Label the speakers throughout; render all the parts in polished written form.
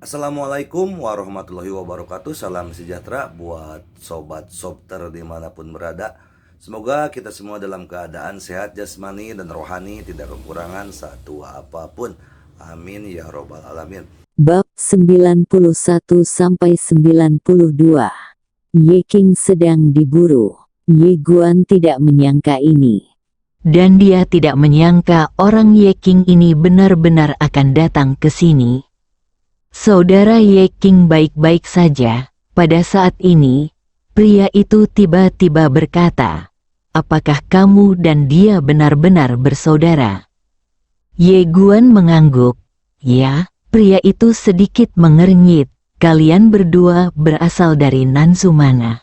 Speaker 1: Assalamualaikum warahmatullahi wabarakatuh. Salam sejahtera buat sobat sobter dimanapun berada. Semoga kita semua dalam keadaan sehat jasmani dan rohani, tidak kekurangan satu apapun. Amin ya robbal alamin.
Speaker 2: Bab 91-92. Ye King sedang diburu. Ye Guan tidak menyangka ini.
Speaker 3: Dan dia tidak menyangka orang Ye King ini benar-benar akan datang ke sini. Saudara Ye King baik-baik saja. Pada saat ini, pria itu tiba-tiba berkata, "Apakah kamu dan dia benar-benar bersaudara?" Ye Guan mengangguk. "Ya." Pria itu sedikit mengernyit. "Kalian berdua berasal dari Nansu mana?"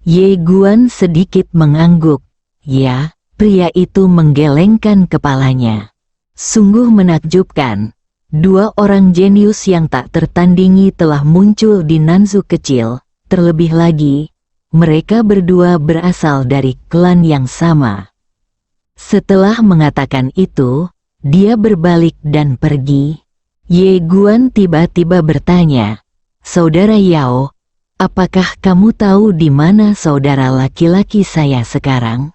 Speaker 3: Ye Guan sedikit mengangguk. "Ya." Pria itu menggelengkan kepalanya. Sungguh menakjubkan. Dua orang jenius yang tak tertandingi telah muncul di Nansu kecil. Terlebih lagi, mereka berdua berasal dari klan yang sama. Setelah mengatakan itu, dia berbalik dan pergi. Ye Guan tiba-tiba bertanya, "Saudara Yao, apakah kamu tahu di mana saudara laki-laki saya sekarang?"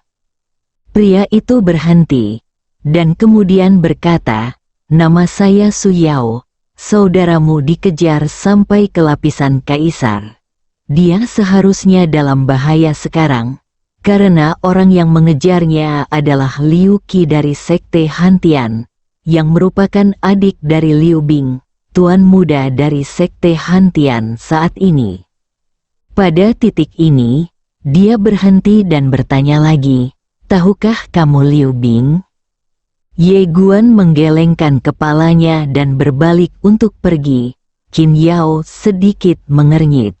Speaker 3: Pria itu berhenti, dan kemudian berkata, "Nama saya Su Yao, saudaramu dikejar sampai ke lapisan kaisar. Dia seharusnya dalam bahaya sekarang, karena orang yang mengejarnya adalah Liu Qi dari Sekte Hantian, yang merupakan adik dari Liu Bing, tuan muda dari Sekte Hantian saat ini." Pada titik ini, dia berhenti dan bertanya lagi, "Tahukah kamu Liu Bing?" Ye Guan menggelengkan kepalanya dan berbalik untuk pergi. Qin Yao sedikit mengernyit.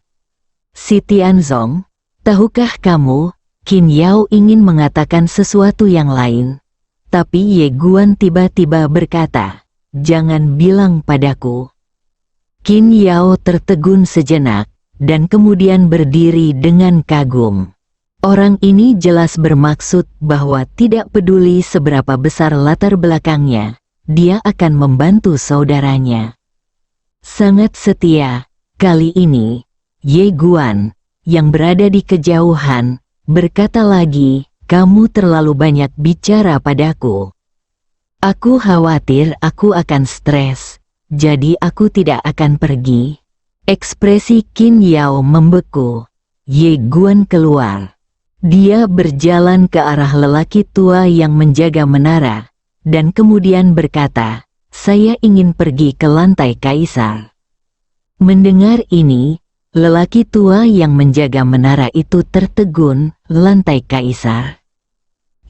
Speaker 3: "Si Tianzong, tahukah kamu?" Qin Yao ingin mengatakan sesuatu yang lain. Tapi Ye Guan tiba-tiba berkata, "Jangan bilang padaku." Qin Yao tertegun sejenak, dan kemudian berdiri dengan kagum. Orang ini jelas bermaksud bahwa tidak peduli seberapa besar latar belakangnya, dia akan membantu saudaranya. Sangat setia. Kali ini, Ye Guan, yang berada di kejauhan, berkata lagi, "Kamu terlalu banyak bicara padaku. Aku khawatir aku akan stres, jadi aku tidak akan pergi." Ekspresi Qin Yao membeku. Ye Guan keluar. Dia berjalan ke arah lelaki tua yang menjaga menara, dan kemudian berkata, "Saya ingin pergi ke lantai kaisar." Mendengar ini, lelaki tua yang menjaga menara itu tertegun. "Lantai kaisar?"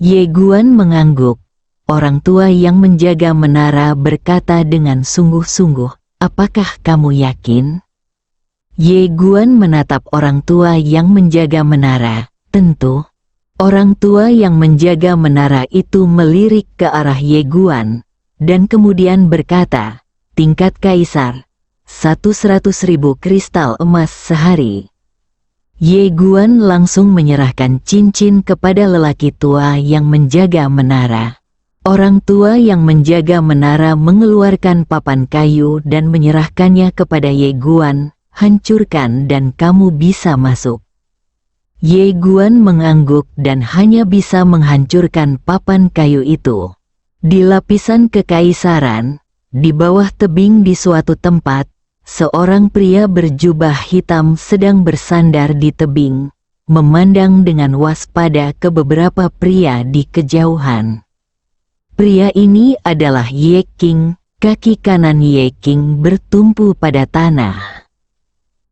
Speaker 3: Ye Guan mengangguk. Orang tua yang menjaga menara berkata dengan sungguh-sungguh, "Apakah kamu yakin?" Ye Guan menatap orang tua yang menjaga menara. "Tentu." Orang tua yang menjaga menara itu melirik ke arah Ye Guan, dan kemudian berkata, "Tingkat kaisar, 100.000 kristal emas sehari." Ye Guan langsung menyerahkan cincin kepada lelaki tua yang menjaga menara. Orang tua yang menjaga menara mengeluarkan papan kayu dan menyerahkannya kepada Ye Guan. "Hancurkan dan kamu bisa masuk." Ye Guan mengangguk dan hanya bisa menghancurkan papan kayu itu. Di lapisan kekaisaran, di bawah tebing di suatu tempat, seorang pria berjubah hitam sedang bersandar di tebing, memandang dengan waspada ke beberapa pria di kejauhan. Pria ini adalah Ye King. Kaki kanan Ye King bertumpu pada tanah.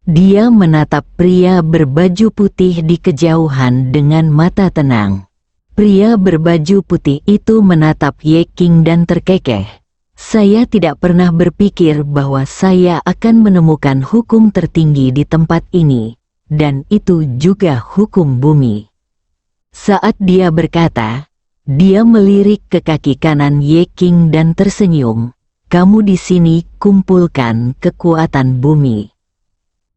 Speaker 3: Dia menatap pria berbaju putih di kejauhan dengan mata tenang. Pria berbaju putih itu menatap Ye King dan terkekeh. "Saya tidak pernah berpikir bahwa saya akan menemukan hukum tertinggi di tempat ini, dan itu juga hukum bumi." Saat dia berkata, dia melirik ke kaki kanan Ye King dan tersenyum. "Kamu di sini kumpulkan kekuatan bumi."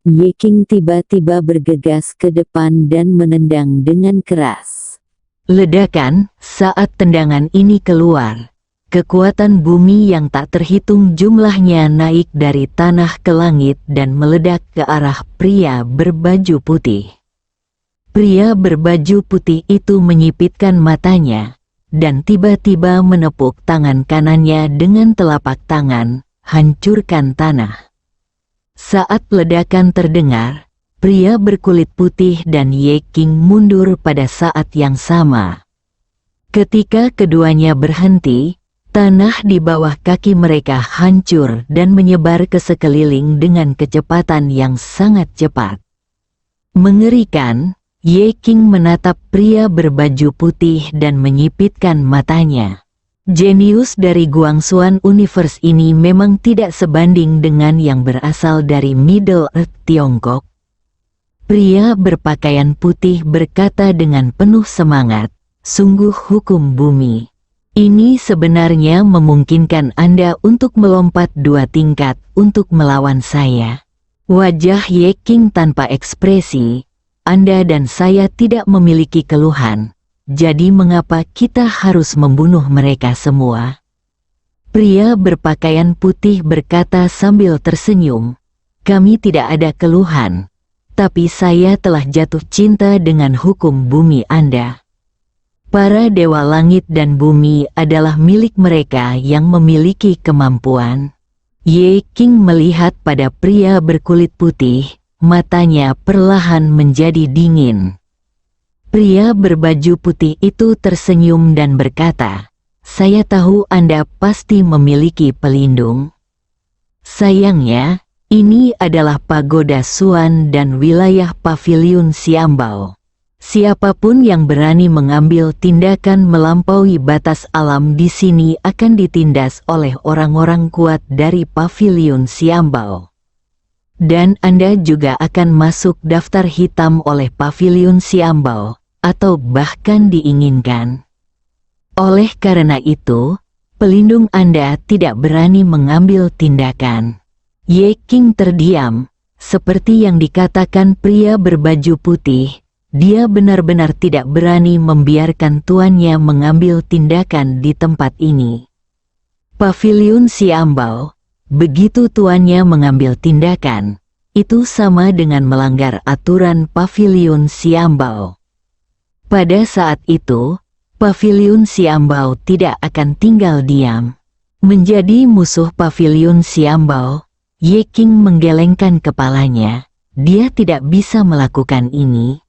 Speaker 2: Ye King tiba-tiba bergegas ke depan dan menendang dengan keras.
Speaker 3: Ledakan. Saat tendangan ini keluar, kekuatan bumi yang tak terhitung jumlahnya naik dari tanah ke langit dan meledak ke arah pria berbaju putih. Pria berbaju putih itu menyipitkan matanya, dan tiba-tiba menepuk tangan kanannya dengan telapak tangan, hancurkan tanah. Saat ledakan terdengar, pria berkulit putih dan Ye King mundur pada saat yang sama. Ketika keduanya berhenti, tanah di bawah kaki mereka hancur dan menyebar ke sekeliling dengan kecepatan yang sangat cepat. Mengerikan, Ye King menatap pria berbaju putih dan menyipitkan matanya. Jenius dari Guangxuan Universe ini memang tidak sebanding dengan yang berasal dari Middle Earth Tiongkok. Pria berpakaian putih berkata dengan penuh semangat, "Sungguh hukum bumi. Ini sebenarnya memungkinkan Anda untuk melompat 2 tingkat untuk melawan saya." Wajah Ye King tanpa ekspresi. "Anda dan saya tidak memiliki keluhan. Jadi mengapa kita harus membunuh mereka semua?" Pria berpakaian putih berkata sambil tersenyum, "Kami tidak ada keluhan. Tapi saya telah jatuh cinta dengan hukum bumi Anda. Para dewa langit dan bumi adalah milik mereka yang memiliki kemampuan." Ye King melihat pada pria berkulit putih, matanya perlahan menjadi dingin. Pria berbaju putih itu tersenyum dan berkata, "Saya tahu Anda pasti memiliki pelindung. Sayangnya, ini adalah pagoda Xuan dan wilayah pavilion Xiambao. Siapapun yang berani mengambil tindakan melampaui batas alam di sini akan ditindas oleh orang-orang kuat dari pavilion Xiambao. Dan Anda juga akan masuk daftar hitam oleh pavilion Xiambao, atau bahkan diinginkan. Oleh karena itu, pelindung Anda tidak berani mengambil tindakan." Ye King terdiam, seperti yang dikatakan pria berbaju putih, dia benar-benar tidak berani membiarkan tuannya mengambil tindakan di tempat ini. Pavilion Xiambao, begitu tuannya mengambil tindakan, itu sama dengan melanggar aturan pavilion Xiambao. Pada saat itu, pavilion Xiambao tidak akan tinggal diam. Menjadi musuh pavilion Xiambao, Ye King menggelengkan kepalanya. Dia tidak bisa melakukan ini.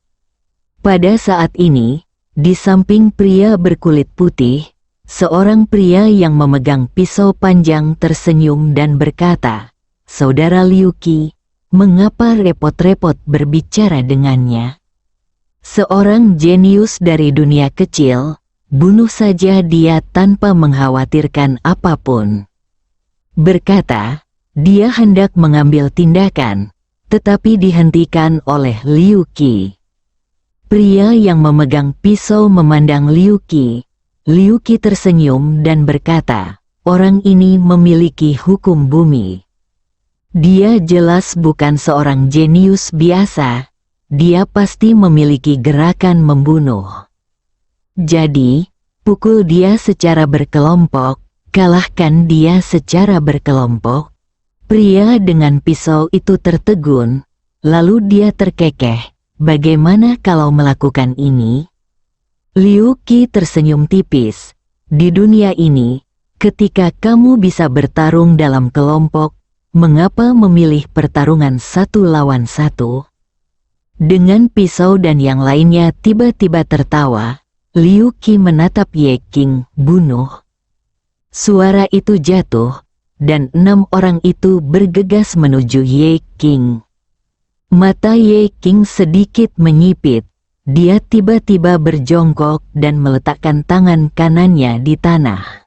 Speaker 3: Pada saat ini, di samping pria berkulit putih, seorang pria yang memegang pisau panjang tersenyum dan berkata, "Saudara Liu Qi, mengapa repot-repot berbicara dengannya? Seorang jenius dari dunia kecil, bunuh saja dia tanpa mengkhawatirkan apapun." Berkata, dia hendak mengambil tindakan, tetapi dihentikan oleh Liu Qi. Pria yang memegang pisau memandang Liu Qi. Liu Qi tersenyum dan berkata, "Orang ini memiliki hukum bumi. Dia jelas bukan seorang jenius biasa. Dia pasti memiliki gerakan membunuh. Jadi, pukul dia secara berkelompok, kalahkan dia secara berkelompok." Pria dengan pisau itu tertegun, lalu dia terkekeh. "Bagaimana kalau melakukan ini?" Liu Qi tersenyum tipis. "Di dunia ini, ketika kamu bisa bertarung dalam kelompok, mengapa memilih pertarungan 1 lawan 1? Dengan pisau dan yang lainnya tiba-tiba tertawa, Liu Qi menatap Ye King, "Bunuh." Suara itu jatuh, dan 6 orang itu bergegas menuju Ye King. Mata Ye King sedikit menyipit. Dia tiba-tiba berjongkok dan meletakkan tangan kanannya di tanah.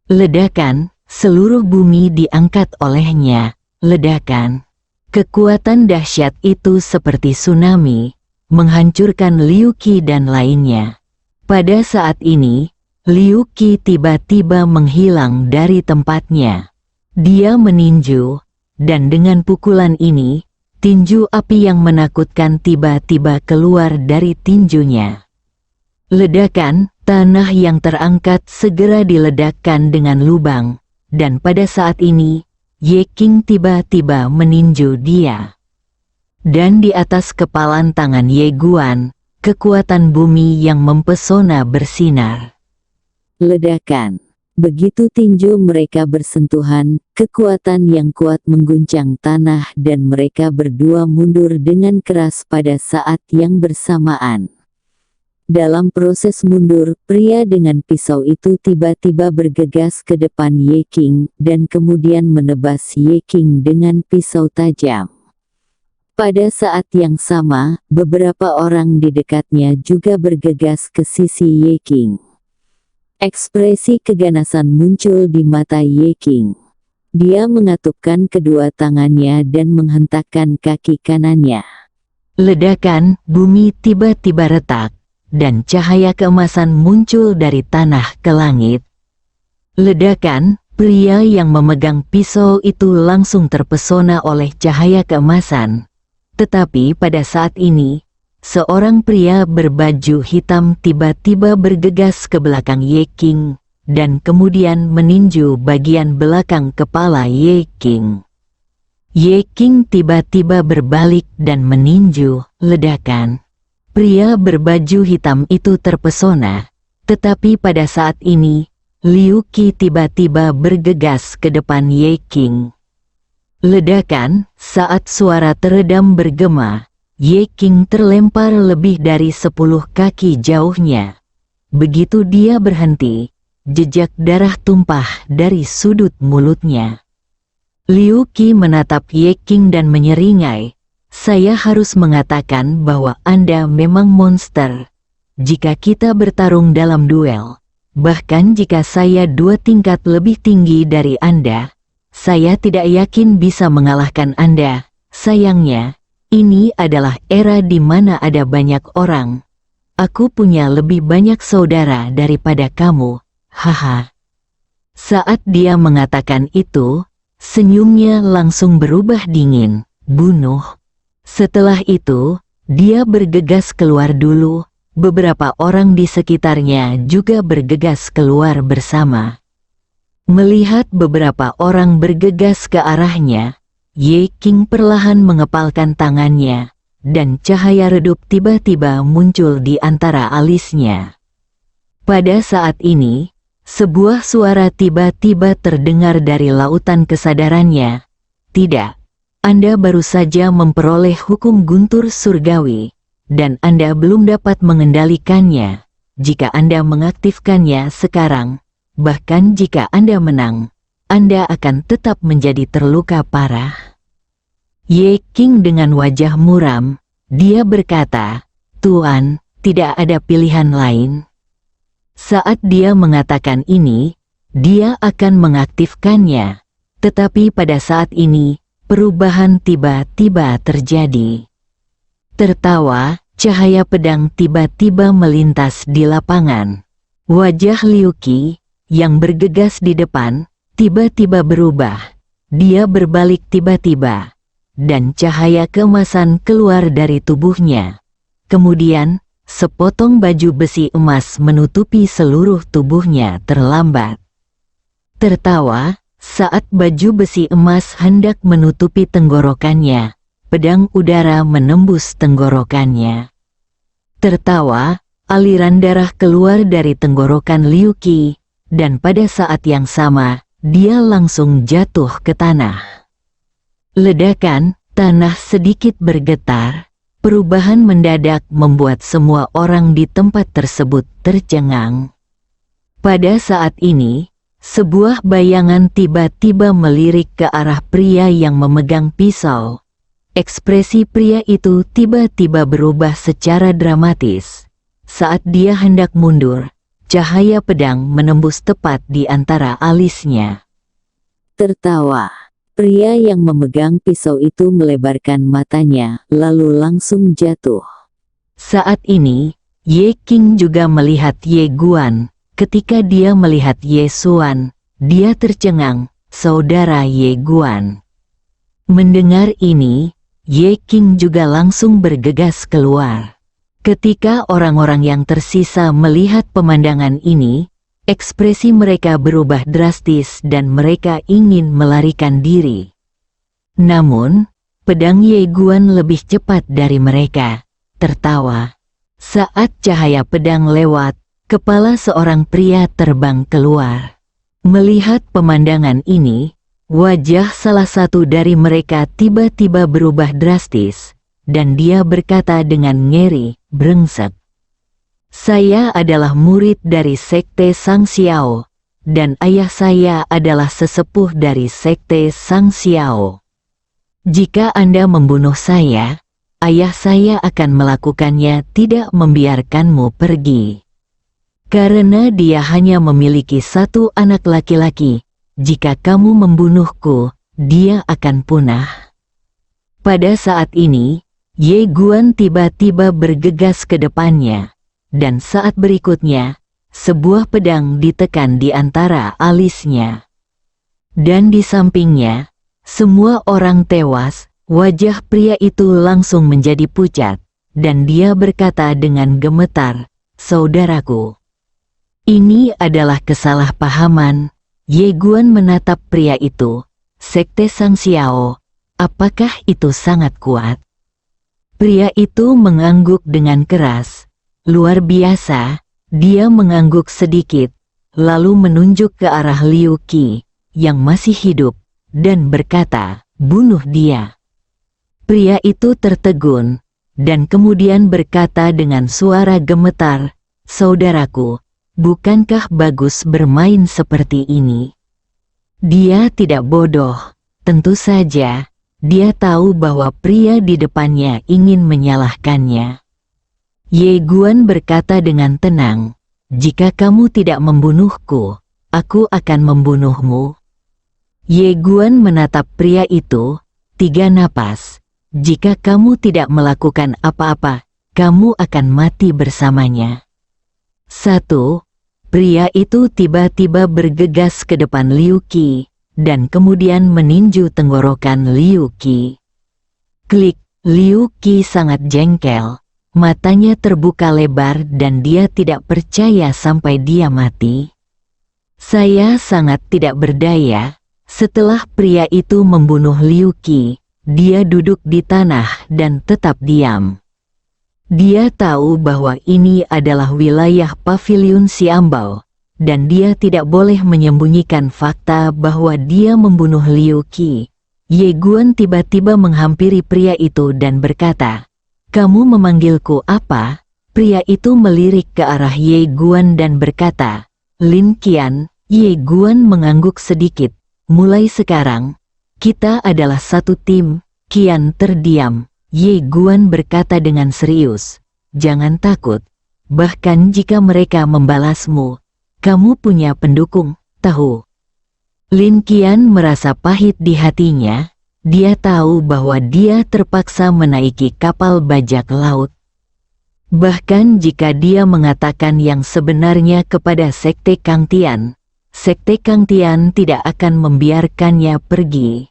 Speaker 3: Ledakan, seluruh bumi diangkat olehnya. Ledakan. Kekuatan dahsyat itu seperti tsunami, menghancurkan Liu Qi dan lainnya. Pada saat ini, Liu Qi tiba-tiba menghilang dari tempatnya. Dia meninju, dan dengan pukulan ini, tinju api yang menakutkan tiba-tiba keluar dari tinjunya. Ledakan, tanah yang terangkat segera diledakkan dengan lubang, dan pada saat ini, Ye King tiba-tiba meninju dia. Dan di atas kepalan tangan Ye Guan, kekuatan bumi yang mempesona bersinar.
Speaker 2: Ledakan. Begitu tinju mereka bersentuhan, kekuatan yang kuat mengguncang tanah dan mereka berdua mundur dengan keras pada saat yang bersamaan. Dalam proses mundur, pria dengan pisau itu tiba-tiba bergegas ke depan Ye King dan kemudian menebas Ye King dengan pisau tajam. Pada saat yang sama, beberapa orang di dekatnya juga bergegas ke sisi Ye King. Ekspresi keganasan muncul di mata Ye King. Dia mengatupkan kedua tangannya dan menghentakkan kaki kanannya.
Speaker 3: Ledakan, bumi tiba-tiba retak, dan cahaya keemasan muncul dari tanah ke langit. Ledakan, pria yang memegang pisau itu langsung terpesona oleh cahaya keemasan. Tetapi pada saat ini, seorang pria berbaju hitam tiba-tiba bergegas ke belakang Ye King, dan kemudian meninju bagian belakang kepala Ye King. Ye King tiba-tiba berbalik dan meninju. Ledakan. Pria berbaju hitam itu terpesona, tetapi pada saat ini, Liu Qi tiba-tiba bergegas ke depan Ye King. Ledakan, saat suara teredam bergema, Ye King terlempar lebih dari 10 kaki jauhnya. Begitu dia berhenti, jejak darah tumpah dari sudut mulutnya. Liu Qi menatap Ye King dan menyeringai, "Saya harus mengatakan bahwa Anda memang monster. Jika kita bertarung dalam duel, bahkan jika saya 2 tingkat lebih tinggi dari Anda, saya tidak yakin bisa mengalahkan Anda. Sayangnya, ini adalah era di mana ada banyak orang. Aku punya lebih banyak saudara daripada kamu, haha." Saat dia mengatakan itu, senyumnya langsung berubah dingin. Bunuh. Setelah itu, dia bergegas keluar dulu. Beberapa orang di sekitarnya juga bergegas keluar bersama. Melihat beberapa orang bergegas ke arahnya, Ye King perlahan mengepalkan tangannya, dan cahaya redup tiba-tiba muncul di antara alisnya. Pada saat ini, sebuah suara tiba-tiba terdengar dari lautan kesadarannya. "Tidak, Anda baru saja memperoleh hukum guntur surgawi, dan Anda belum dapat mengendalikannya. Jika Anda mengaktifkannya sekarang, bahkan jika Anda menang, Anda akan tetap menjadi terluka parah." Ye King dengan wajah muram, dia berkata, "Tuan, tidak ada pilihan lain." Saat dia mengatakan ini, dia akan mengaktifkannya. Tetapi pada saat ini, perubahan tiba-tiba terjadi. Tertawa, cahaya pedang tiba-tiba melintas di lapangan. Wajah Liu Qi, yang bergegas di depan, tiba-tiba berubah. Dia berbalik tiba-tiba, dan cahaya keemasan keluar dari tubuhnya. Kemudian, sepotong baju besi emas menutupi seluruh tubuhnya terlambat. Tertawa, saat baju besi emas hendak menutupi tenggorokannya, pedang udara menembus tenggorokannya. Tertawa, aliran darah keluar dari tenggorokan Liu Qi, dan pada saat yang sama, dia langsung jatuh ke tanah. Ledakan, tanah sedikit bergetar. Perubahan mendadak membuat semua orang di tempat tersebut tercengang. Pada saat ini, sebuah bayangan tiba-tiba melirik ke arah pria yang memegang pisau. Ekspresi pria itu tiba-tiba berubah secara dramatis. Saat dia hendak mundur, cahaya pedang menembus tepat di antara alisnya.
Speaker 2: Tertawa. Pria yang memegang pisau itu melebarkan matanya, lalu langsung jatuh.
Speaker 3: Saat ini, Ye King juga melihat Ye Guan. Ketika dia melihat Ye Xuan, dia tercengang, "Saudara Ye Guan." Mendengar ini, Ye King juga langsung bergegas keluar. Ketika orang-orang yang tersisa melihat pemandangan ini, ekspresi mereka berubah drastis dan mereka ingin melarikan diri. Namun, pedang Ye Guan lebih cepat dari mereka, tertawa. Saat cahaya pedang lewat, kepala seorang pria terbang keluar. Melihat pemandangan ini, wajah salah satu dari mereka tiba-tiba berubah drastis, dan dia berkata dengan ngeri, brengsek. Saya adalah murid dari Sekte Sang Xiao, dan ayah saya adalah sesepuh dari Sekte Sang Xiao. Jika Anda membunuh saya, ayah saya akan melakukannya, tidak membiarkanmu pergi. Karena dia hanya memiliki satu anak laki-laki, jika kamu membunuhku, dia akan punah. Pada saat ini, Ye Guan tiba-tiba bergegas ke depannya, dan saat berikutnya, sebuah pedang ditekan di antara alisnya. Dan di sampingnya, semua orang tewas, wajah pria itu langsung menjadi pucat, dan dia berkata dengan gemetar, "Saudaraku, ini adalah kesalahpahaman." Ye Guan menatap pria itu. Sekte Sang Xiao, apakah itu sangat kuat? Pria itu mengangguk dengan keras. Luar biasa, dia mengangguk sedikit, lalu menunjuk ke arah Liu Qi, yang masih hidup, dan berkata, "Bunuh dia." Pria itu tertegun, dan kemudian berkata dengan suara gemetar, "Saudaraku, bukankah bagus bermain seperti ini?" Dia tidak bodoh, tentu saja, dia tahu bahwa pria di depannya ingin menyalahkannya. Ye Guan berkata dengan tenang, "Jika kamu tidak membunuhku, aku akan membunuhmu." Ye Guan menatap pria itu, 3 napas. "Jika kamu tidak melakukan apa-apa, kamu akan mati bersamanya." 1. Pria itu tiba-tiba bergegas ke depan Liu Qi, dan kemudian meninju tenggorokan Liu Qi. Klik, Liu Qi sangat jengkel. Matanya terbuka lebar dan dia tidak percaya sampai dia mati. Saya sangat tidak berdaya. Setelah pria itu membunuh Liu Qi, dia duduk di tanah dan tetap diam. Dia tahu bahwa ini adalah wilayah Paviliun Xiambao, dan dia tidak boleh menyembunyikan fakta bahwa dia membunuh Liu Qi. Ye Guan tiba-tiba menghampiri pria itu dan berkata, "Kamu memanggilku apa?" Pria itu melirik ke arah Ye Guan dan berkata, "Lin Qian." Ye Guan mengangguk sedikit. "Mulai sekarang, kita adalah satu tim." Qian terdiam. Ye Guan berkata dengan serius, "Jangan takut. Bahkan jika mereka membalasmu, kamu punya pendukung, tahu?" Lin Qian merasa pahit di hatinya. Dia tahu bahwa dia terpaksa menaiki kapal bajak laut. Bahkan jika dia mengatakan yang sebenarnya kepada Sekte Kang Tian, Sekte Kang Tian tidak akan membiarkannya pergi.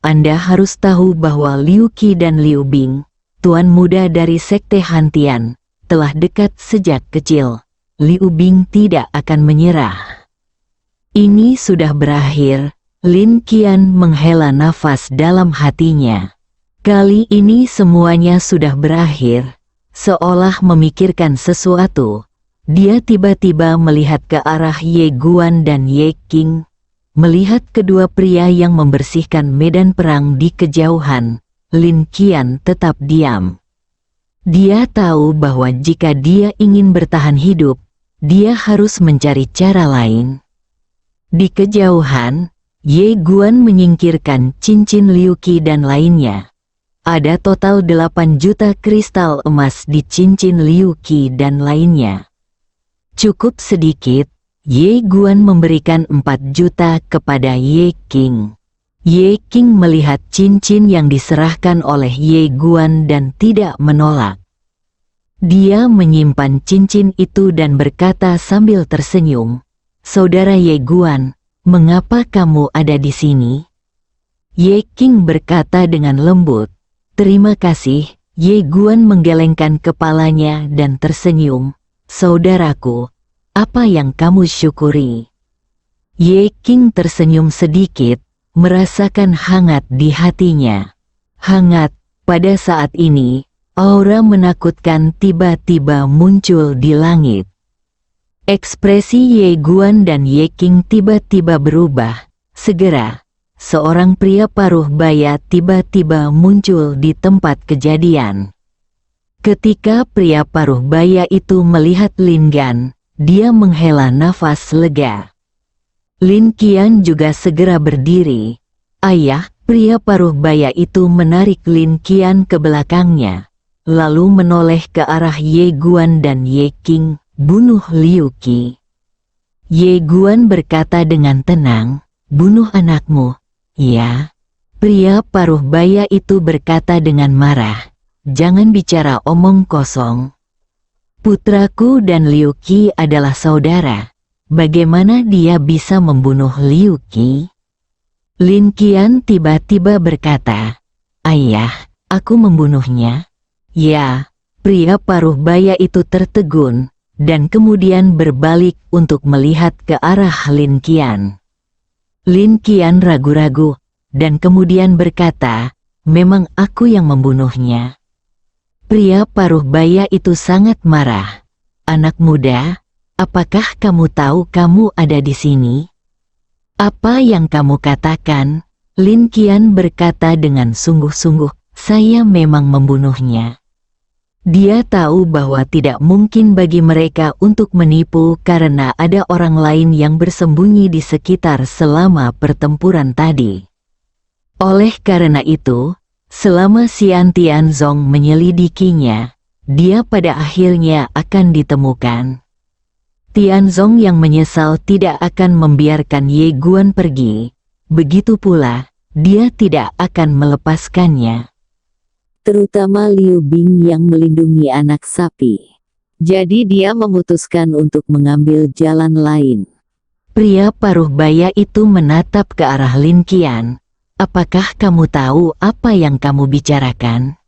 Speaker 3: Anda harus tahu bahwa Liu Qi dan Liu Bing, tuan muda dari Sekte Han Tian, telah dekat sejak kecil. Liu Bing tidak akan menyerah. Ini sudah berakhir. Lin Qian menghela nafas dalam hatinya. Kali ini semuanya sudah berakhir. Seolah memikirkan sesuatu, dia tiba-tiba melihat ke arah Ye Guan dan Ye Qing. Melihat kedua pria yang membersihkan medan perang di kejauhan, Lin Qian tetap diam. Dia tahu bahwa jika dia ingin bertahan hidup, dia harus mencari cara lain. Di kejauhan, Ye Guan menyingkirkan cincin Liu Qi dan lainnya. Ada total 8 juta kristal emas di cincin Liu Qi dan lainnya. Cukup sedikit, Ye Guan memberikan 4 juta kepada Ye Qing. Ye Qing melihat cincin yang diserahkan oleh Ye Guan dan tidak menolak. Dia menyimpan cincin itu dan berkata sambil tersenyum, "Saudara Ye Guan, mengapa kamu ada di sini?" Ye Qing berkata dengan lembut, "Terima kasih, Ye Guan menggelengkan kepalanya dan tersenyum. Saudaraku, apa yang kamu syukuri? Ye King tersenyum sedikit, merasakan hangat di hatinya. Hangat, pada saat ini, aura menakutkan tiba-tiba muncul di langit. Ekspresi Ye Guan dan Ye King tiba-tiba berubah. Segera, seorang pria paruh baya tiba-tiba muncul di tempat kejadian. Ketika pria paruh baya itu melihat Lin Gan, dia menghela nafas lega. Lin Qian juga segera berdiri. Ayah, pria paruh baya itu menarik Lin Qian ke belakangnya, lalu menoleh ke arah Ye Guan dan Ye King. Bunuh Liu Qi. Ye Guan berkata dengan tenang, bunuh anakmu. Ya. Pria paruh baya itu berkata dengan marah, jangan bicara omong kosong. Putraku dan Liu Qi adalah saudara. Bagaimana dia bisa membunuh Liu Qi? Lin Qian tiba-tiba berkata, ayah, aku membunuhnya. Ya. Pria paruh baya itu tertegun dan kemudian berbalik untuk melihat ke arah Lin Qian. Lin Qian ragu-ragu, dan kemudian berkata, memang aku yang membunuhnya. Pria paruh baya itu sangat marah. Anak muda, apakah kamu tahu kamu ada di sini? Apa yang kamu katakan? Lin Qian berkata dengan sungguh-sungguh, saya memang membunuhnya. Dia tahu bahwa tidak mungkin bagi mereka untuk menipu karena ada orang lain yang bersembunyi di sekitar selama pertempuran tadi. Oleh karena itu, selama Xian Tianzong menyelidikinya, dia pada akhirnya akan ditemukan. Tianzong yang menyesal tidak akan membiarkan Ye Guan pergi, begitu pula, dia tidak akan melepaskannya.
Speaker 2: Terutama Liu Bing yang melindungi anak sapi. Jadi dia memutuskan untuk mengambil jalan lain.
Speaker 3: Pria paruh baya itu menatap ke arah Lin Qian. Apakah kamu tahu apa yang kamu bicarakan?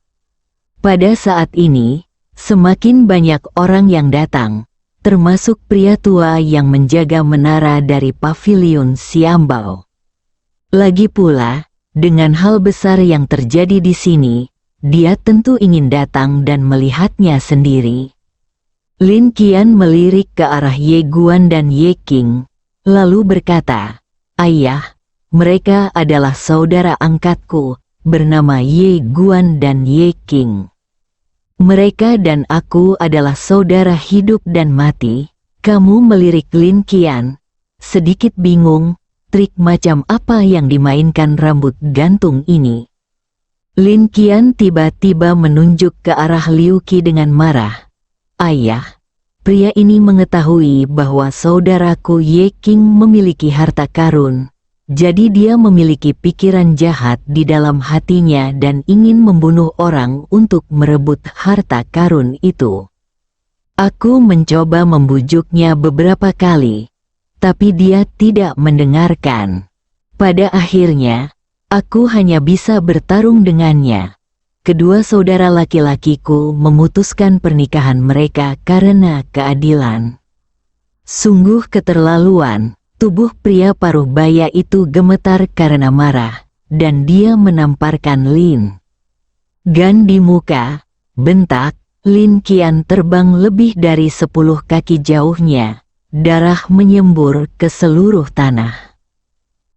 Speaker 3: Pada saat ini, semakin banyak orang yang datang, termasuk pria tua yang menjaga menara dari pavilion Xiambao. Lagi pula, dengan hal besar yang terjadi di sini, dia tentu ingin datang dan melihatnya sendiri. Lin Qian melirik ke arah Ye Guan dan Ye King, lalu berkata, ayah, mereka adalah saudara angkatku, bernama Ye Guan dan Ye King. Mereka dan aku adalah saudara hidup dan mati. Kamu melirik Lin Qian, sedikit bingung, trik macam apa yang dimainkan rambut gantung ini? Lin Qian tiba-tiba menunjuk ke arah Liu Qi dengan marah. Ayah, pria ini mengetahui bahwa saudaraku Ye King memiliki harta karun. Jadi dia memiliki pikiran jahat di dalam hatinya dan ingin membunuh orang untuk merebut harta karun itu. Aku mencoba membujuknya beberapa kali, tapi dia tidak mendengarkan. Pada akhirnya, aku hanya bisa bertarung dengannya. Kedua saudara laki-lakiku memutuskan pernikahan mereka karena keadilan. Sungguh keterlaluan. Tubuh pria paruh baya itu gemetar karena marah, dan dia menamparkan Lin Gan di muka. Bentak, Lin Qian terbang lebih dari 10 kaki jauhnya. Darah menyembur ke seluruh tanah.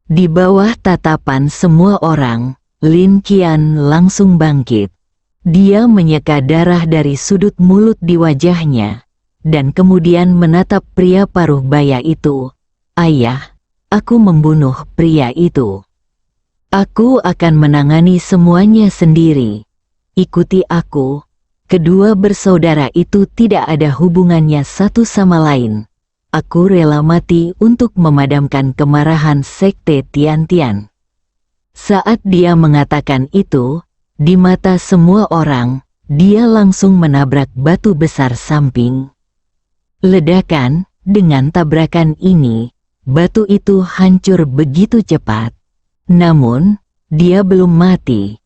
Speaker 3: Di bawah tatapan semua orang, Lin Qian langsung bangkit. Dia menyeka darah dari sudut mulut di wajahnya, dan kemudian menatap pria paruh baya itu. Ayah, aku membunuh pria itu. Aku akan menangani semuanya sendiri. Ikuti aku. Kedua bersaudara itu tidak ada hubungannya satu sama lain. Aku rela mati untuk memadamkan kemarahan sekte Tian-Tian. Saat dia mengatakan itu, di mata semua orang, dia langsung menabrak batu besar samping. Ledakan, dengan tabrakan ini, batu itu hancur begitu cepat. Namun, dia belum mati.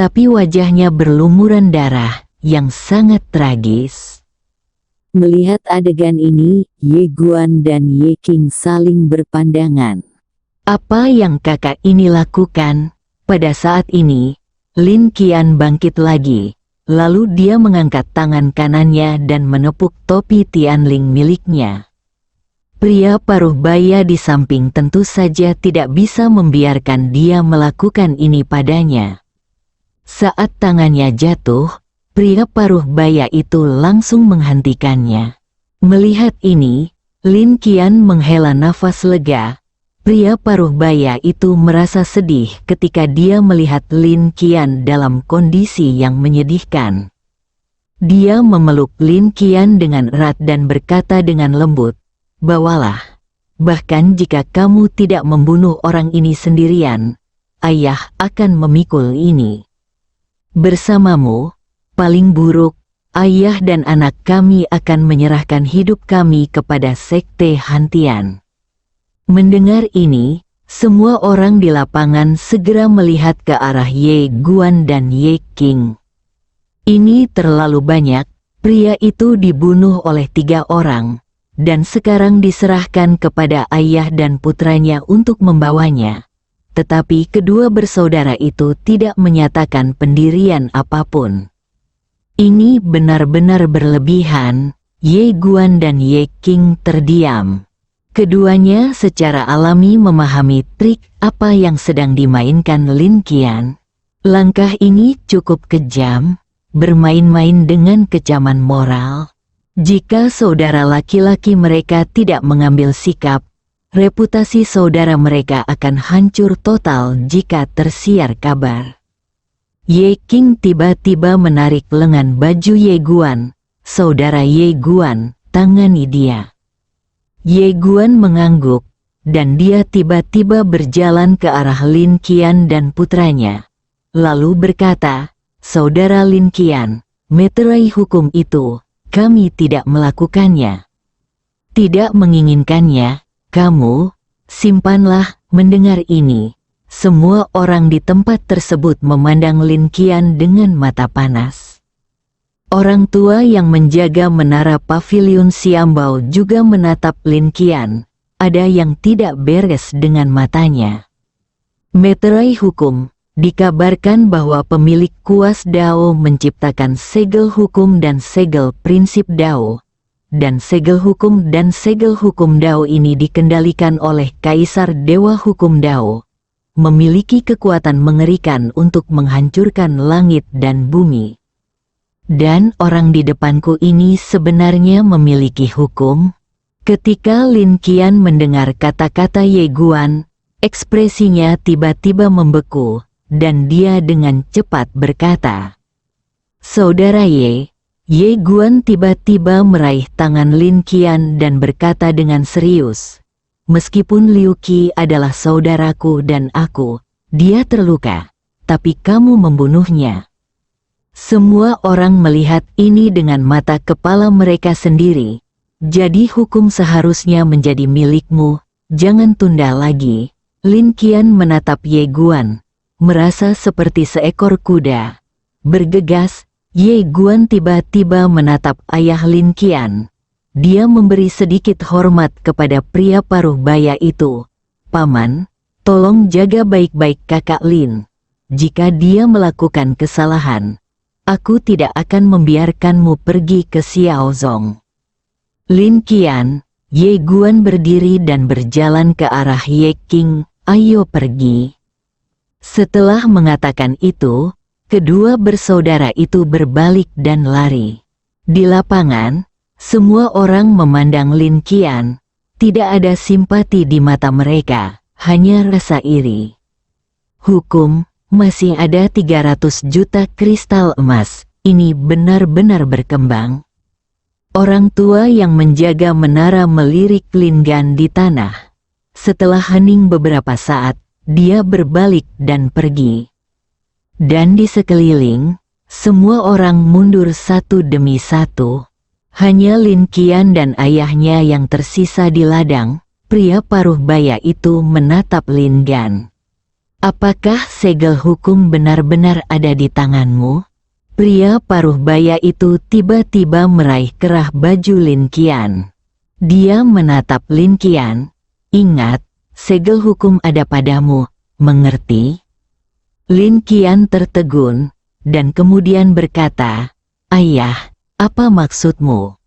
Speaker 3: tetapi wajahnya berlumuran darah yang sangat tragis.
Speaker 2: Melihat adegan ini, Ye Guan dan Ye King saling berpandangan.
Speaker 3: Apa yang kakak ini lakukan? Pada saat ini, Lin Qian bangkit lagi. Lalu dia mengangkat tangan kanannya dan menepuk topi Tianling miliknya. Pria paruh baya di samping tentu saja tidak bisa membiarkan dia melakukan ini padanya. Saat tangannya jatuh, pria paruh baya itu langsung menghentikannya. Melihat ini, Lin Qian menghela nafas lega. Pria paruh baya itu merasa sedih ketika dia melihat Lin Qian dalam kondisi yang menyedihkan. Dia memeluk Lin Qian dengan erat dan berkata dengan lembut, "Bawalah. Bahkan jika kamu tidak membunuh orang ini sendirian, ayah akan memikul ini. Bersamamu, paling buruk, ayah dan anak kami akan menyerahkan hidup kami kepada sekte Hantian." Mendengar ini, semua orang di lapangan segera melihat ke arah Ye Guan dan Ye King. Ini terlalu banyak, pria itu dibunuh oleh 3 orang, dan sekarang diserahkan kepada ayah dan putranya untuk membawanya. Tetapi kedua bersaudara itu tidak menyatakan pendirian apapun. Ini benar-benar berlebihan. Ye Guan dan Ye King terdiam. Keduanya secara alami memahami trik apa yang sedang dimainkan Lin Qian. Langkah ini cukup kejam, bermain-main dengan kecaman moral. Jika saudara laki-laki mereka tidak mengambil sikap, reputasi saudara mereka akan hancur total jika tersiar kabar. Ye King tiba-tiba menarik lengan baju Ye Guan. "Saudara Ye Guan, tangani dia." Ye Guan mengangguk, dan dia tiba-tiba berjalan ke arah Lin Qian dan putranya. Lalu berkata, "Saudara Lin Qian, meterai hukum itu, kami tidak melakukannya. Tidak menginginkannya, kamu, simpanlah." Mendengar ini, semua orang di tempat tersebut memandang Lin Qian dengan mata panas. Orang tua yang menjaga menara pavilion Xiambao juga menatap Lin Qian. Ada yang tidak beres dengan matanya. Meterai hukum, dikabarkan bahwa pemilik kuas Dao menciptakan segel hukum dan segel prinsip Dao. Dan segel hukum Dao ini dikendalikan oleh Kaisar Dewa Hukum Dao. Memiliki kekuatan mengerikan untuk menghancurkan langit dan bumi. Dan orang di depanku ini sebenarnya memiliki hukum? Ketika Lin Qian mendengar kata-kata Ye Guan, ekspresinya tiba-tiba membeku, dan dia dengan cepat berkata, "Saudara Ye." Ye Guan tiba-tiba meraih tangan Lin Qian dan berkata dengan serius, "Meskipun Liu Qi adalah saudaraku dan aku, dia terluka, tapi kamu membunuhnya." Semua orang melihat ini dengan mata kepala mereka sendiri. Jadi hukum seharusnya menjadi milikmu, jangan tunda lagi. Lin Qian menatap Ye Guan, merasa seperti seekor kuda. Bergegas, Ye Guan tiba-tiba menatap ayah Lin Qian. Dia memberi sedikit hormat kepada pria paruh baya itu. "Paman, tolong jaga baik-baik kakak Lin. Jika dia melakukan kesalahan, aku tidak akan membiarkanmu pergi ke Xiaozong." Lin Qian, Ye Guan berdiri dan berjalan ke arah Ye King, "Ayo pergi." Setelah mengatakan itu, kedua bersaudara itu berbalik dan lari. Di lapangan, semua orang memandang Lin Qian. Tidak ada simpati di mata mereka, hanya rasa iri. Hukum, masih ada 300 juta kristal emas, ini benar-benar berkembang. Orang tua yang menjaga menara melirik Lin Gan di tanah. Setelah hening beberapa saat, dia berbalik dan pergi. Dan di sekeliling, semua orang mundur satu demi satu. Hanya Lin Qian dan ayahnya yang tersisa di ladang. Pria paruh baya itu menatap Lin Gan. Apakah segel hukum benar-benar ada di tanganmu? Pria paruh baya itu tiba-tiba meraih kerah baju Lin Qian. Dia menatap Lin Qian. Ingat, segel hukum ada padamu, mengerti? Lin Qian tertegun, dan kemudian berkata, "Ayah, apa maksudmu?"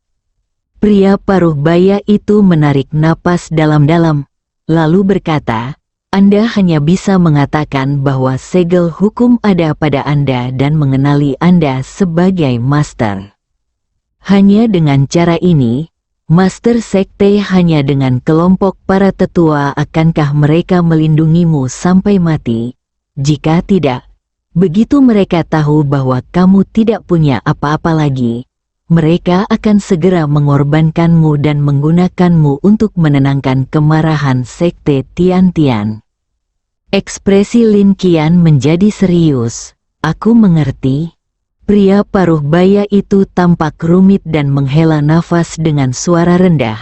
Speaker 3: Pria paruh baya itu menarik napas dalam-dalam, lalu berkata, "Anda hanya bisa mengatakan bahwa segel hukum ada pada Anda dan mengenali Anda sebagai master. Hanya dengan cara ini, master sekte hanya dengan kelompok para tetua akankah mereka melindungimu sampai mati? Jika tidak, begitu mereka tahu bahwa kamu tidak punya apa-apa lagi, mereka akan segera mengorbankanmu dan menggunakanmu untuk menenangkan kemarahan sekte Tian-Tian." Ekspresi Lin Qian menjadi serius. "Aku mengerti." Pria paruh baya itu tampak rumit dan menghela nafas dengan suara rendah.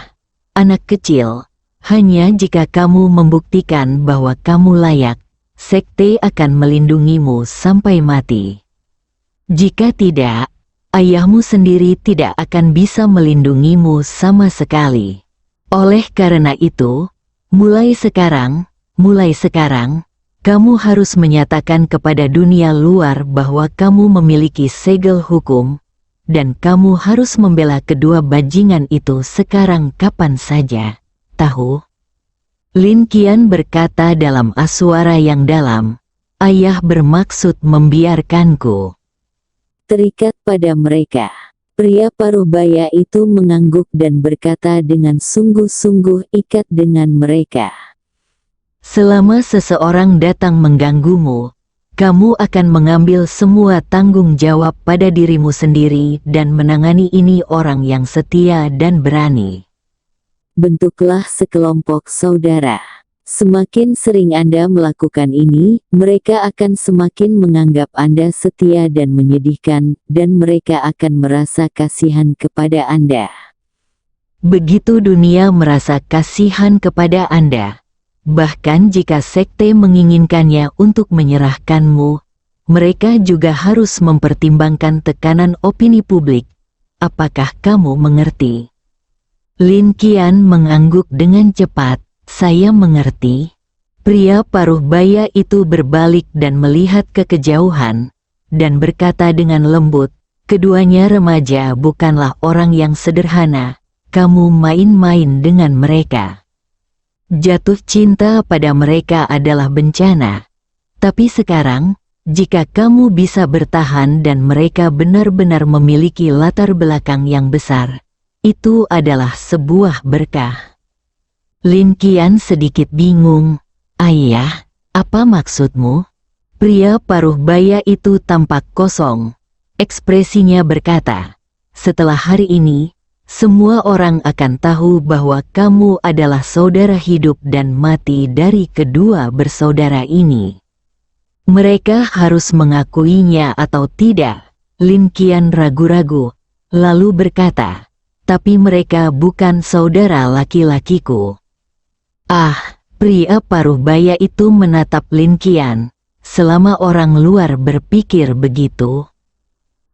Speaker 3: "Anak kecil, hanya jika kamu membuktikan bahwa kamu layak, sekte akan melindungimu sampai mati. Jika tidak, ayahmu sendiri tidak akan bisa melindungimu sama sekali. Oleh karena itu, mulai sekarang, kamu harus menyatakan kepada dunia luar bahwa kamu memiliki segel hukum, dan kamu harus membela kedua bajingan itu sekarang kapan saja. Tahu?" Lin Qian berkata dalam suara yang dalam, "Ayah bermaksud membiarkanku."
Speaker 2: Terikat pada mereka. Pria paruh baya itu mengangguk dan berkata dengan sungguh-sungguh, "Ikat dengan mereka."
Speaker 3: Selama seseorang datang mengganggumu, kamu akan mengambil semua tanggung jawab pada dirimu sendiri dan menangani ini orang yang setia dan berani.
Speaker 2: Bentuklah sekelompok saudara. Semakin sering Anda melakukan ini, mereka akan semakin menganggap Anda setia dan menyedihkan, dan mereka akan merasa kasihan kepada Anda.
Speaker 3: Begitu dunia merasa kasihan kepada Anda, bahkan jika sekte menginginkannya untuk menyerahkanmu, mereka juga harus mempertimbangkan tekanan opini publik. Apakah kamu mengerti? Lin Qian mengangguk dengan cepat. "Saya mengerti." Pria paruh baya itu berbalik dan melihat ke kejauhan, dan berkata dengan lembut, "Keduanya remaja bukanlah orang yang sederhana, kamu main-main dengan mereka. Jatuh cinta pada mereka adalah bencana. Tapi sekarang, jika kamu bisa bertahan dan mereka benar-benar memiliki latar belakang yang besar, itu adalah sebuah berkah." Lin Qian sedikit bingung. "Ayah, apa maksudmu?" Pria paruh baya itu tampak kosong. Ekspresinya berkata, "Setelah hari ini, semua orang akan tahu bahwa kamu adalah saudara hidup dan mati dari kedua bersaudara ini. Mereka harus mengakuinya atau tidak." Lin Qian ragu-ragu, lalu berkata, "Tapi mereka bukan saudara laki-lakiku." Pria paruh baya itu menatap Lin Qian. Selama orang luar berpikir begitu.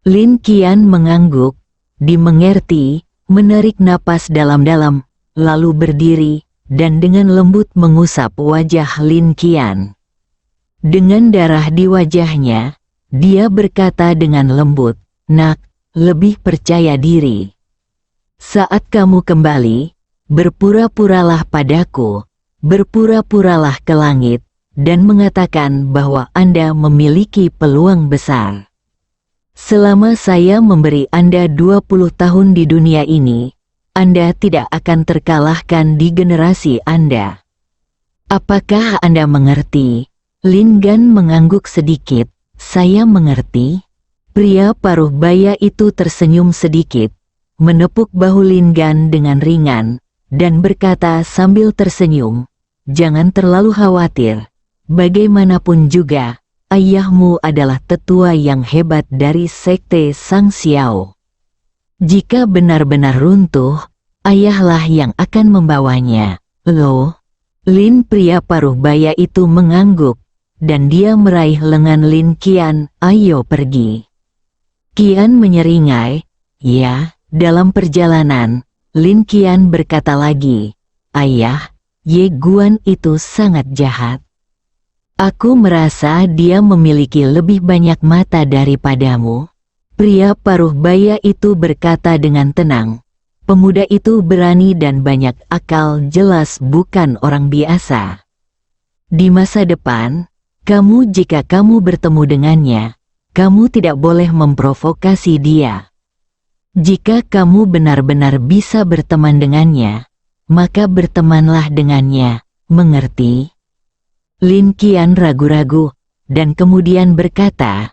Speaker 3: Lin Qian mengangguk, dimengerti, menarik napas dalam-dalam, lalu berdiri, dan dengan lembut mengusap wajah Lin Qian. Dengan darah di wajahnya, dia berkata dengan lembut, "Nak, lebih percaya diri. Saat kamu kembali, berpura-puralah padaku, berpura-puralah ke langit, dan mengatakan bahwa Anda memiliki peluang besar. Selama saya memberi Anda 20 tahun di dunia ini, Anda tidak akan terkalahkan di generasi Anda. Apakah Anda mengerti?" Lin Gan mengangguk sedikit. "Saya mengerti." Pria paruh baya itu tersenyum sedikit, menepuk bahu Lin Gan dengan ringan, dan berkata sambil tersenyum, "Jangan terlalu khawatir. Bagaimanapun juga, ayahmu adalah tetua yang hebat dari sekte Sang Xiao. Jika benar-benar runtuh, ayahlah yang akan membawanya." "Loh?" Lin pria paruh baya itu mengangguk, dan dia meraih lengan Lin Qian. "Ayo pergi." Qian menyeringai. "Ya." Dalam perjalanan, Lin Qian berkata lagi, "Ayah, Ye Guan itu sangat jahat. Aku merasa dia memiliki lebih banyak mata daripadamu." Pria paruh baya itu berkata dengan tenang. Pemuda itu berani dan banyak akal, jelas bukan orang biasa. Di masa depan, jika kamu bertemu dengannya, kamu tidak boleh memprovokasi dia. Jika kamu benar-benar bisa berteman dengannya, maka bertemanlah dengannya, mengerti? Lin Qian ragu-ragu, dan kemudian berkata,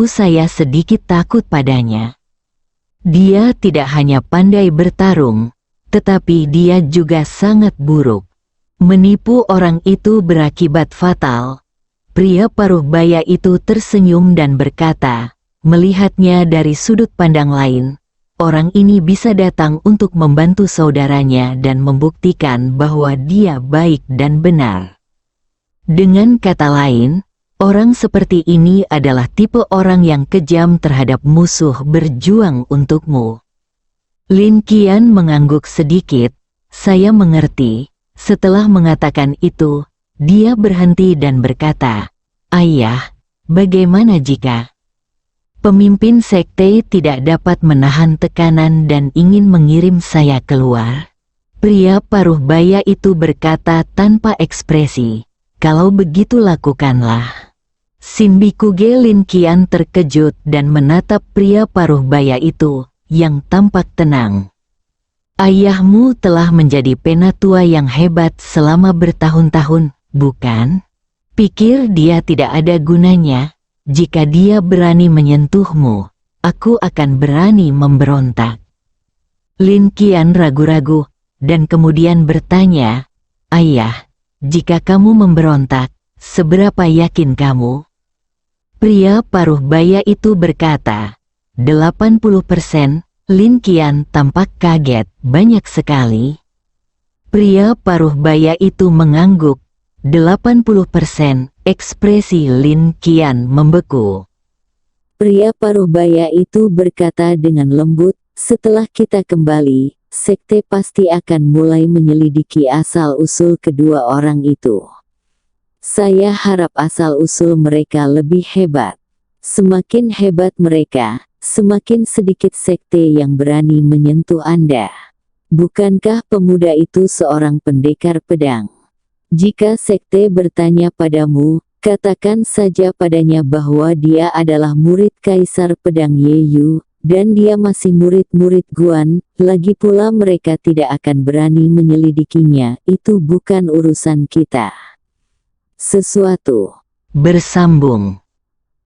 Speaker 3: saya sedikit takut padanya. Dia tidak hanya pandai bertarung, tetapi dia juga sangat buruk. Menipu orang itu berakibat fatal." Pria paruh baya itu tersenyum dan berkata, melihatnya dari sudut pandang lain, orang ini bisa datang untuk membantu saudaranya dan membuktikan bahwa dia baik dan benar. Dengan kata lain, orang seperti ini adalah tipe orang yang kejam terhadap musuh berjuang untukmu. Lin Qian mengangguk sedikit. "Saya mengerti." Setelah mengatakan itu, dia berhenti dan berkata, "Ayah, bagaimana jika pemimpin sekte tidak dapat menahan tekanan dan ingin mengirim saya keluar?" Pria paruh baya itu berkata tanpa ekspresi, "Kalau begitu lakukanlah." Sinbikuge Lin Qian terkejut dan menatap pria paruh baya itu, yang tampak tenang. "Ayahmu telah menjadi penatua yang hebat selama bertahun-tahun, bukan? Pikir dia tidak ada gunanya? Jika dia berani menyentuhmu, aku akan berani memberontak." Lin Qian ragu-ragu, dan kemudian bertanya, "Ayah, jika kamu memberontak, seberapa yakin kamu?" Pria paruh baya itu berkata, 80%. Lin Qian tampak kaget, "Banyak sekali." Pria paruh baya itu mengangguk, 80%. Ekspresi Lin Qian membeku.
Speaker 2: Pria paruh baya itu berkata dengan lembut, "Setelah kita kembali, sekte pasti akan mulai menyelidiki asal-usul kedua orang itu. Saya harap asal-usul mereka lebih hebat. Semakin hebat mereka, semakin sedikit sekte yang berani menyentuh Anda. Bukankah pemuda itu seorang pendekar pedang? Jika sekte bertanya padamu, katakan saja padanya bahwa dia adalah murid Kaisar Pedang Ye Yu, dan dia masih murid-murid Guan. Lagi pula mereka tidak akan berani menyelidikinya, itu bukan urusan kita." Sesuatu
Speaker 3: Bersambung.